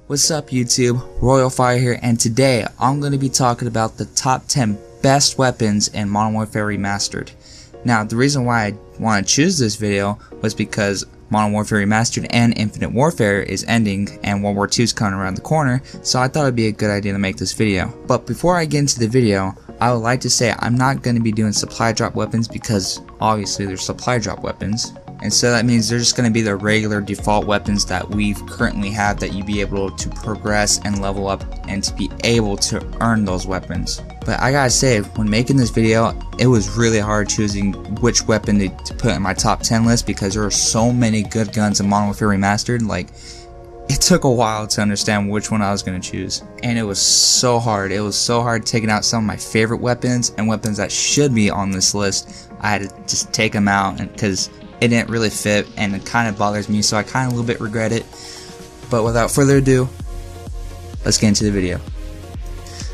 What's up YouTube, Royal Fire here, and today I'm going to be talking about the top 10 best weapons in Modern Warfare Remastered. Now the reason why I want to choose this video was because Modern Warfare Remastered and Infinite Warfare is ending and World War II is coming around the corner, so I thought it'd be a good idea to make this video. But before I get into the video, I would like to say I'm not going to be doing supply drop weapons because obviously there's supply drop weapons. And so that means they're just going to be the regular default weapons that we currently have that you be able to progress and level up and to be able to earn those weapons. But I gotta say, when making this video, it was really hard choosing which weapon to put in my top 10 list because there are so many good guns in Modern Warfare Remastered. Like, it took a while to understand which one I was going to choose. And it was so hard. It was so hard taking out some of my favorite weapons and weapons that should be on this list. I had to just take them out because it didn't really fit and it kind of bothers me, so I kind of a little bit regret it. But without further ado, let's get into the video.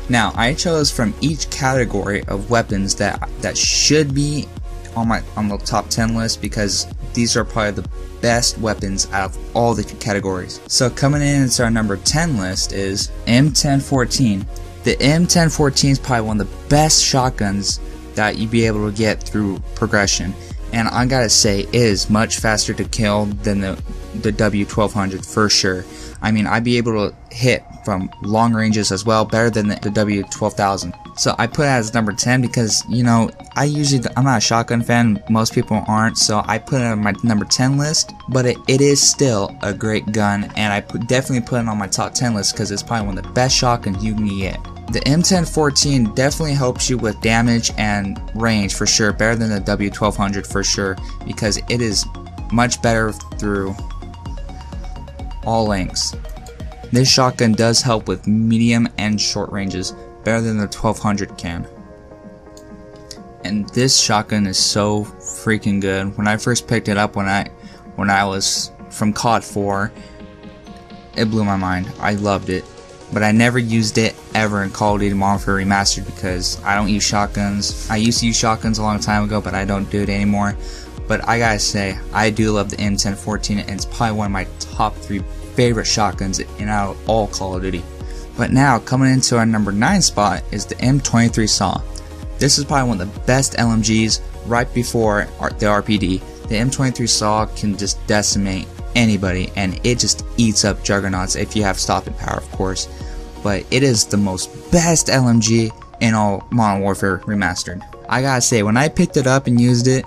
Now, I chose from each category of weapons that should be on the top 10 list because these are probably the best weapons out of all the categories. So coming in into our number 10 list is M1014. The M1014 is probably one of the best shotguns that you'd be able to get through progression. And I gotta say, it is much faster to kill than the W1200 for sure. I mean, I'd be able to hit from long ranges as well, better than the W12000. So I put it as number 10 because, you know, I'm not a shotgun fan, most people aren't, so I put it on my number 10 list, but it is still a great gun, and I definitely put it on my top 10 list because it's probably one of the best shotguns you can get. The M1014 definitely helps you with damage and range for sure, better than the W1200 for sure, because it is much better through all lengths. This shotgun does help with medium and short ranges, better than the 1200 can. And this shotgun is so freaking good. When I first picked it up when I was from COD 4, it blew my mind. I loved it. But I never used it ever in Call of Duty Modern Warfare Remastered because I don't use shotguns. I used to use shotguns a long time ago, but I don't do it anymore. But I gotta say, I do love the M1014, and it's probably one of my top 3 favorite shotguns in out of all Call of Duty. But now, coming into our number 9 spot is the M23 SAW. This is probably one of the best LMGs right before the RPD. The M23 SAW can just decimate anybody, and it just eats up juggernauts if you have stopping power, of course. But it is the most best LMG in all Modern Warfare Remastered. I gotta say, when I picked it up and used it,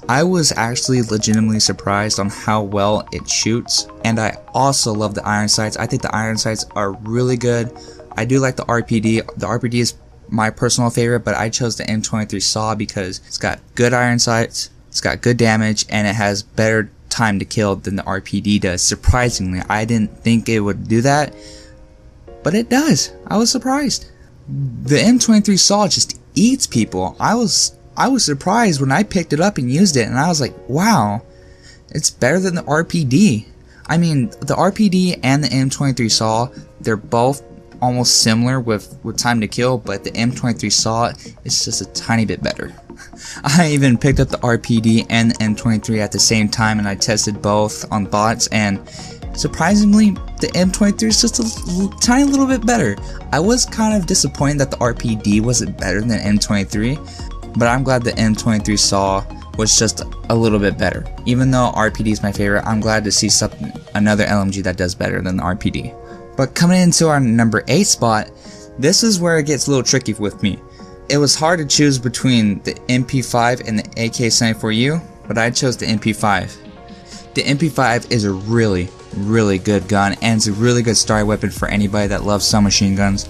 I was actually legitimately surprised on how well it shoots, and I also love the iron sights. I think the iron sights are really good. I do like the RPD. The RPD is my personal favorite, but I chose the M23 SAW because it's got good iron sights, it's got good damage, and it has better time to kill than the RPD does. Surprisingly, I didn't think it would do that, but it does. I was surprised. The M23 SAW just eats people. I was surprised when I picked it up and used it, and I was like, wow, it's better than the RPD. I mean, the RPD and the M23 SAW, they're both almost similar with time to kill, but the M23 SAW is just a tiny bit better. I even picked up the RPD and the M23 at the same time, and I tested both on bots, and surprisingly, the M23 is just a tiny little bit better. I was kind of disappointed that the RPD wasn't better than M23, but I'm glad the M23 SAW was just a little bit better. Even though RPD is my favorite, I'm glad to see another LMG that does better than the RPD. But coming into our number 8 spot, this is where it gets a little tricky with me. It was hard to choose between the MP5 and the AK-74U, but I chose the MP5. The MP5 is a really good gun, and it's a really good starting weapon for anybody that loves submachine guns.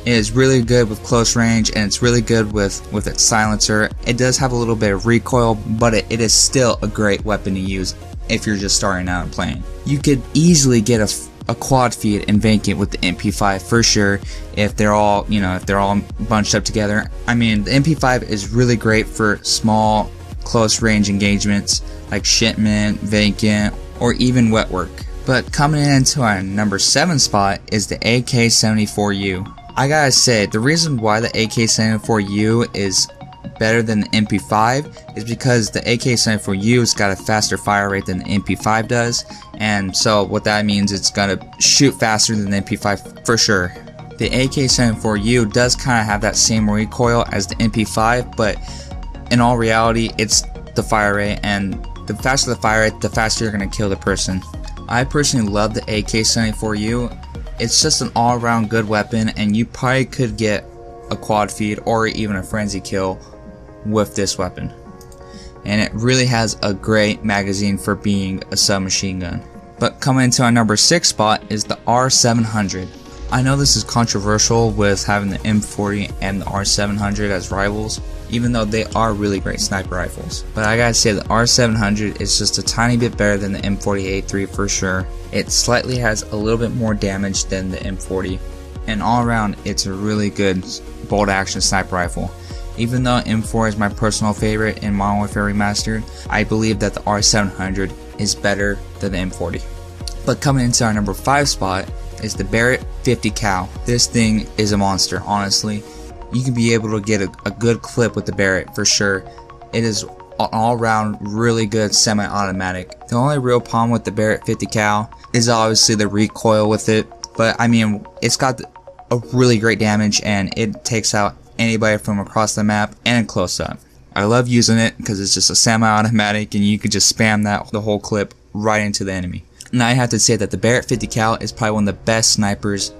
It is really good with close range, and it's really good with its silencer. It does have a little bit of recoil, but it is still a great weapon to use if you're just starting out and playing. You could easily get a quad feed and vacant with the MP5 for sure if they're all, if they're all bunched up together. I mean, the MP5 is really great for small close range engagements like shipment, vacant, or even wet work. But coming into our number 7 spot is the AK-74U. I gotta say, the reason why the AK-74U is better than the MP5 is because the AK-74U has got a faster fire rate than the MP5 does, and so what that means, it's gonna shoot faster than the MP5 for sure. The AK-74U does kind of have that same recoil as the MP5, but in all reality, it's the fire rate, and the faster the fire rate, the faster you're gonna kill the person. I personally love the AK-74U. It's just an all-around good weapon, and you probably could get a quad feed or even a frenzy kill with this weapon. And it really has a great magazine for being a submachine gun. But coming into our number 6 spot is the R700. I know this is controversial with having the M40 and the R700 as rivals, even though they are really great sniper rifles. But I gotta say the R700 is just a tiny bit better than the M40A3 for sure. It slightly has a little bit more damage than the M40, and all around it's a really good bolt action sniper rifle. Even though M4 is my personal favorite in Modern Warfare Remastered, I believe that the R700 is better than the M40. But coming into our number 5 spot is the Barrett 50 cal. This thing is a monster, honestly. You can be able to get a good clip with the Barrett for sure. It is an all-round really good semi-automatic. The only real problem with the Barrett 50 cal is obviously the recoil with it, but I mean, it's got a really great damage and it takes out anybody from across the map and in close up. I love using it because it's just a semi-automatic and you can just spam the whole clip right into the enemy. And I have to say that the Barrett 50 cal is probably one of the best snipers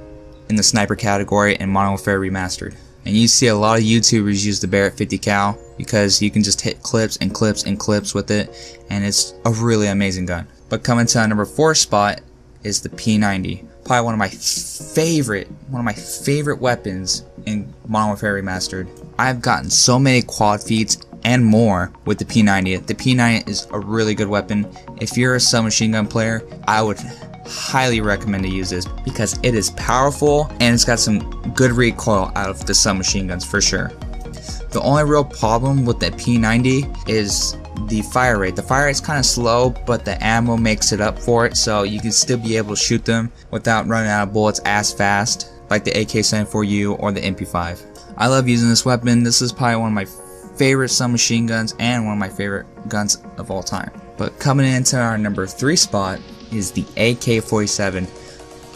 in the sniper category in Modern Warfare Remastered. And you see a lot of YouTubers use the Barrett 50 cal because you can just hit clips and clips and clips with it, and it's a really amazing gun. But coming to our number 4 spot is the P90. Probably one of my favorite weapons in Modern Warfare Remastered. I've gotten so many quad feeds and more with the P90. The P90 is a really good weapon. If you're a submachine gun player, I would highly recommend to use this because it is powerful and it's got some good recoil out of the submachine guns for sure. The only real problem with the P90 is the fire rate. The fire rate's kind of slow, but the ammo makes it up for it, so you can still be able to shoot them without running out of bullets as fast like the AK-74U or the MP5. I love using this weapon. This is probably one of my favorite submachine guns and one of my favorite guns of all time. But coming into our number 3 spot is the AK-47.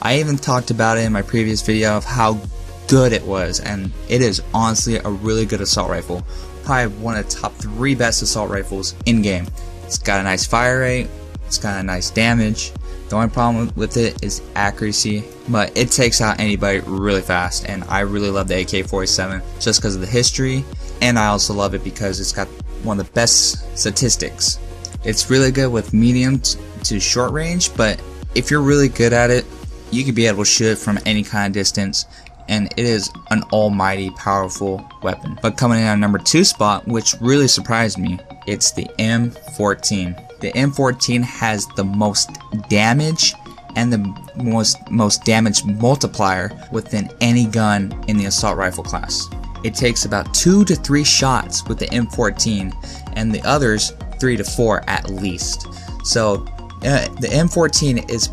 I even talked about it in my previous video of how good it was, and it is honestly a really good assault rifle. Probably one of the top 3 best assault rifles in game. It's got a nice fire rate, it's got a nice damage. The only problem with it is accuracy, but it takes out anybody really fast, and I really love the AK-47 just because of the history, and I also love it because it's got one of the best statistics. It's really good with medium to short range, but if you're really good at it, you can be able to shoot it from any kind of distance, and it is an almighty powerful weapon. But coming in at number 2 spot, which really surprised me, it's the M14. The M14 has the most damage and the most damage multiplier within any gun in the assault rifle class. It takes about 2 to 3 shots with the M14 and the others 3 to 4 at least. So the M14 is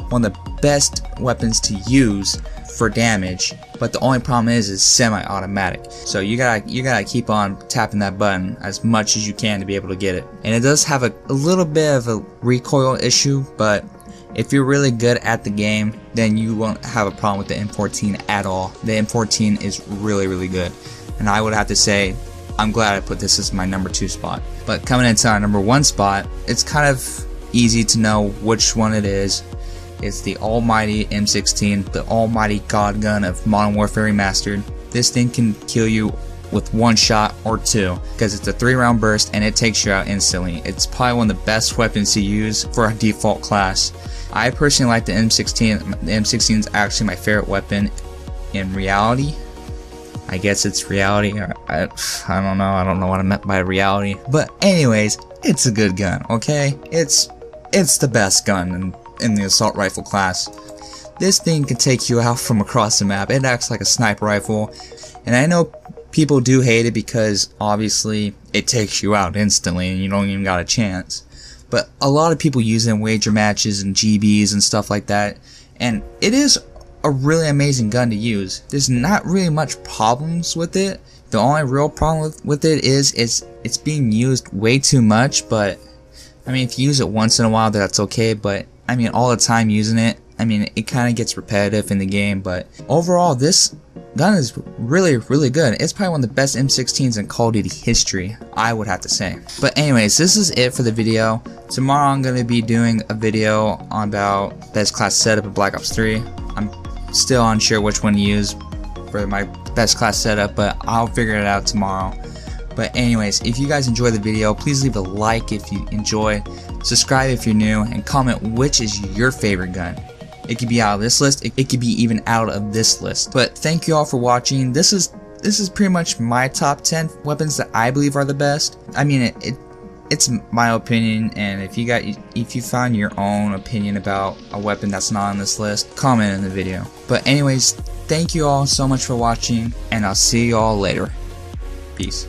one of the best weapons to use for damage, but the only problem is semi-automatic. So you gotta keep on tapping that button as much as you can to be able to get it. And it does have a little bit of a recoil issue, but if you're really good at the game, then you won't have a problem with the M14 at all. The M14 is really good, and I would have to say I'm glad I put this as my number 2 spot. But coming into our number 1 spot, it's kind of easy to know which one it is. It's the almighty M16, the almighty god gun of Modern Warfare Remastered. This thing can kill you with 1 shot or 2 because it's a 3-round burst and it takes you out instantly. It's probably one of the best weapons to use for a default class. I personally like the M16. The M16 is actually my favorite weapon in reality. I guess it's reality. I don't know. I don't know what I meant by reality. But anyways, it's a good gun, okay? It's the best gun in the assault rifle class. This thing can take you out from across the map. It acts like a sniper rifle, and I know people do hate it because obviously it takes you out instantly and you don't even got a chance. But a lot of people use it in wager matches and GBs and stuff like that, and it is a really amazing gun to use. There's not really much problems with it. The only real problem with it is it's being used way too much, but I mean, if you use it once in a while, that's okay, but I mean, all the time using it, I mean, it kind of gets repetitive in the game. But overall, this gun is really good. It's probably one of the best M16s in Call of Duty history, I would have to say. But anyways, this is it for the video. Tomorrow I'm going to be doing a video about best class setup in Black Ops 3. I'm still unsure which one to use for my best class setup, but I'll figure it out tomorrow. But anyways, if you guys enjoy the video, please leave a like if you enjoy, subscribe if you're new, and comment which is your favorite gun. It could be out of this list, it could be even out of this list. But thank you all for watching. This is pretty much my top 10 weapons that I believe are the best. I mean, it's my opinion, and if you find your own opinion about a weapon that's not on this list, comment in the video. But anyways, thank you all so much for watching, and I'll see you all later. Peace.